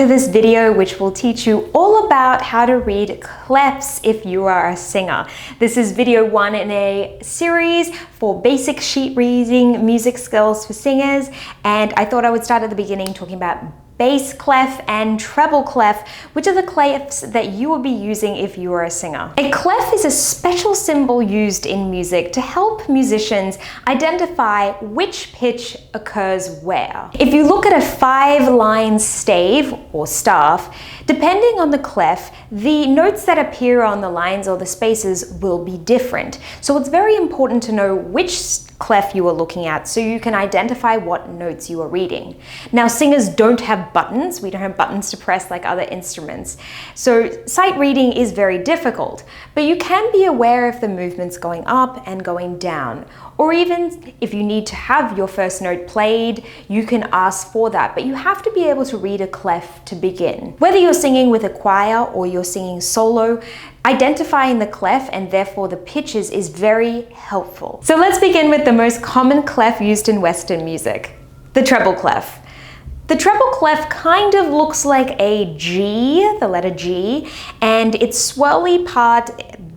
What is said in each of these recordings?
to this video, which will teach you all about how to read clefs if you are a singer. This is video 1 in a series for basic sheet reading music skills for singers, and I thought I would start at the beginning talking about bass clef and treble clef, which are the clefs that you will be using if you are a singer. A clef is a special symbol used in music to help musicians identify which pitch occurs where. If you look at a 5-line stave or staff, depending on the clef, the notes that appear on the lines or the spaces will be different. So it's very important to know which clef you are looking at so you can identify what notes you are reading. Now, singers don't have buttons. We don't have buttons to press like other instruments. So sight reading is very difficult, but you can be aware if the movement's going up and going down. Or even if you need to have your first note played, you can ask for that, but you have to be able to read a clef to begin. Whether you're singing with a choir or you're singing solo, identifying the clef and therefore the pitches is very helpful. So let's begin with the most common clef used in Western music, the treble clef. The treble clef kind of looks like a G, the letter G, and its swirly part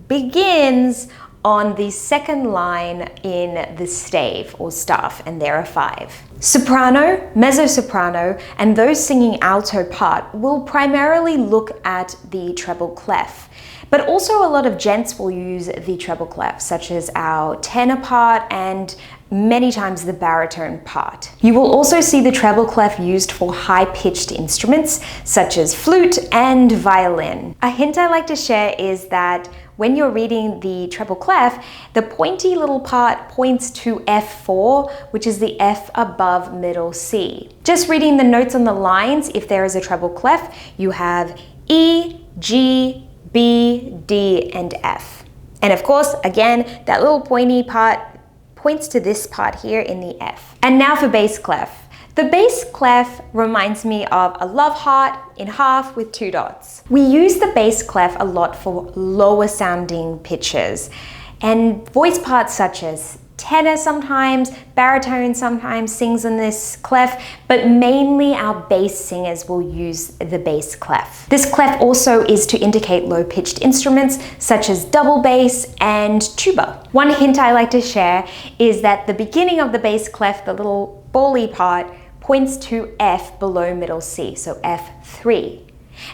begins on the second line in the stave or staff, and there are 5. Soprano, mezzo-soprano, and those singing alto part will primarily look at the treble clef. But also a lot of gents will use the treble clef, such as our tenor part and many times the baritone part. You will also see the treble clef used for high-pitched instruments, such as flute and violin. A hint I like to share is that when you're reading the treble clef, the pointy little part points to F4, which is the F above middle C. Just reading the notes on the lines, if there is a treble clef, you have E, G, B, D, and F. And of course, again, that little pointy part points to this part here in the F. And now for bass clef. The bass clef reminds me of a love heart in half with 2 dots. We use the bass clef a lot for lower sounding pitches and voice parts such as tenor sometimes, baritone sometimes sings in this clef, but mainly our bass singers will use the bass clef. This clef also is to indicate low-pitched instruments such as double bass and tuba. One hint I like to share is that the beginning of the bass clef, the little bally part, points to F below middle C, so F3.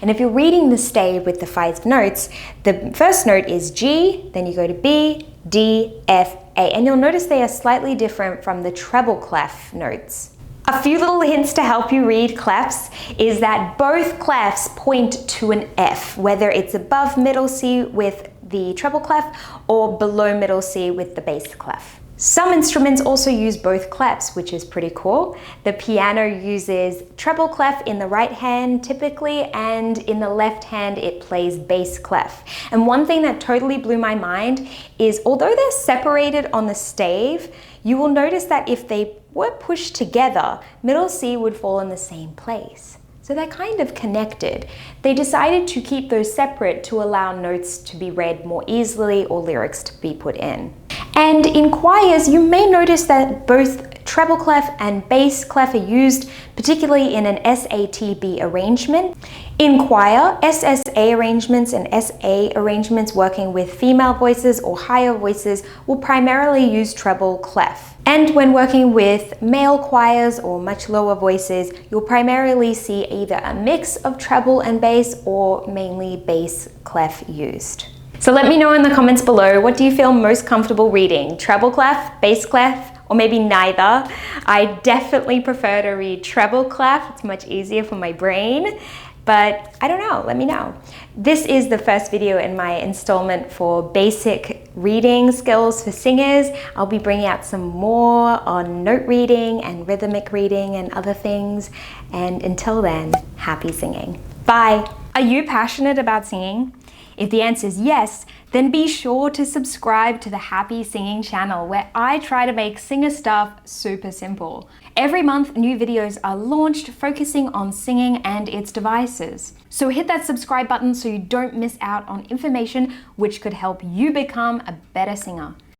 And if you're reading the stave with the 5 notes, the first note is G, then you go to B, D, F, A, and you'll notice they are slightly different from the treble clef notes. A few little hints to help you read clefs is that both clefs point to an F, whether it's above middle C with the treble clef or below middle C with the bass clef. Some instruments also use both clefs, which is pretty cool. The piano uses treble clef in the right hand typically, and in the left hand it plays bass clef. And one thing that totally blew my mind is although they're separated on the stave, you will notice that if they were pushed together, middle C would fall in the same place. So they're kind of connected. They decided to keep those separate to allow notes to be read more easily or lyrics to be put in. And in choirs, you may notice that both treble clef and bass clef are used, particularly in an SATB arrangement. In choir, SSA arrangements and SA arrangements working with female voices or higher voices will primarily use treble clef. And when working with male choirs or much lower voices, you'll primarily see either a mix of treble and bass or mainly bass clef used. So let me know in the comments below, what do you feel most comfortable reading? Treble clef, bass clef, or maybe neither? I definitely prefer to read treble clef. It's much easier for my brain, but I don't know, let me know. This is the first video in my installment for basic reading skills for singers. I'll be bringing out some more on note reading and rhythmic reading and other things. And until then, happy singing. Bye. Are you passionate about singing? If the answer is yes, then be sure to subscribe to the Happy Singing channel, where I try to make singer stuff super simple. Every month, new videos are launched focusing on singing and its devices. So hit that subscribe button so you don't miss out on information which could help you become a better singer.